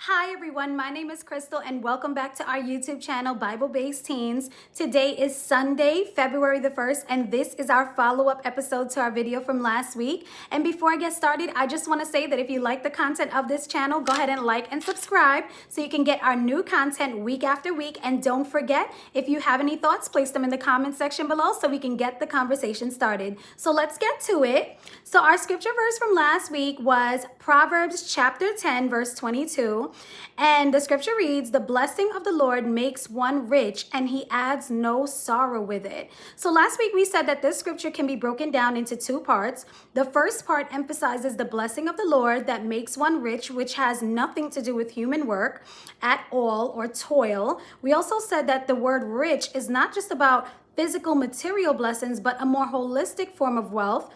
Hi everyone, my name is Crystal and welcome back to our YouTube channel, Bible-Based Teens. Today is Sunday, February the 1st, and this is our follow-up episode to our video from last week. And before I get started, I just want to say that if you like the content of this channel, go ahead and like and subscribe so you can get our new content week after week. And don't forget, if you have any thoughts, place them in the comment section below so we can get the conversation started. So let's get to it. So our scripture verse from last week was Proverbs chapter 10, verse 22. And the scripture reads, "The blessing of the Lord makes one rich, and he adds no sorrow with it." So last week we said that this scripture can be broken down into two parts. The first part emphasizes the blessing of the Lord that makes one rich, which has nothing to do with human work at all or toil. We also said that the word rich is not just about physical material blessings, but a more holistic form of wealth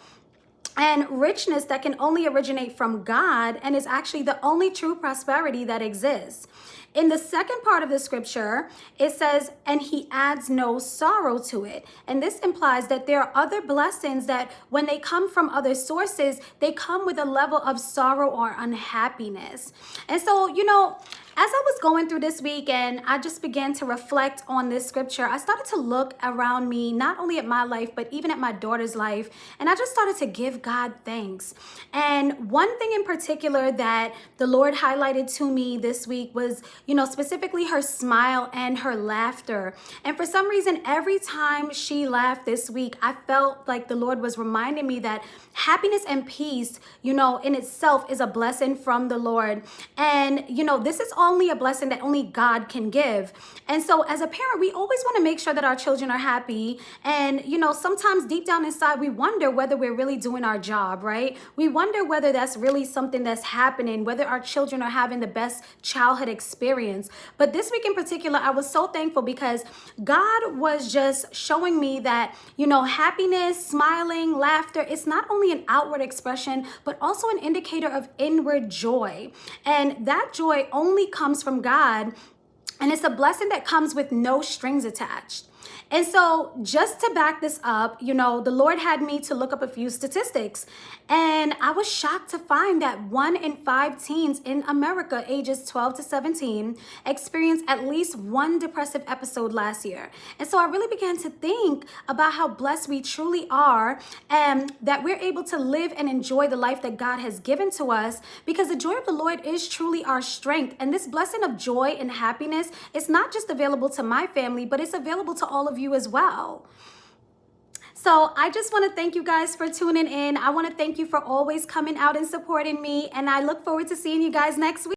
and richness that can only originate from God and is actually the only true prosperity that exists. In the second part of the scripture, it says, "And he adds no sorrow to it." And this implies that there are other blessings that when they come from other sources, they come with a level of sorrow or unhappiness. And so, as I was going through this week and I just began to reflect on this scripture, I started to look around me, not only at my life, but even at my daughter's life. And I just started to give God thanks. And one thing in particular that the Lord highlighted to me this week was, specifically her smile and her laughter. And for some reason, every time she laughed this week, I felt like the Lord was reminding me that happiness and peace, in itself is a blessing from the Lord. And, this is only a blessing that only God can give. And so as a parent, we always want to make sure that our children are happy. And, sometimes deep down inside, we wonder whether we're really doing our job, right? We wonder whether that's really something that's happening, whether our children are having the best childhood experience. But this week in particular, I was so thankful because God was just showing me that, happiness, smiling, laughter, it's not only an outward expression, but also an indicator of inward joy. And that joy only comes from God, and it's a blessing that comes with no strings attached. And so just to back this up, the Lord had me to look up a few statistics, and I was shocked to find that 1 in 5 teens in America, ages 12 to 17, experienced at least one depressive episode last year. And so I really began to think about how blessed we truly are, and that we're able to live and enjoy the life that God has given to us, because the joy of the Lord is truly our strength. And this blessing of joy and happiness is not just available to my family, but it's available to all of you as well. So I just want to thank you guys for tuning in. I want to thank you for always coming out and supporting me, and I look forward to seeing you guys next week.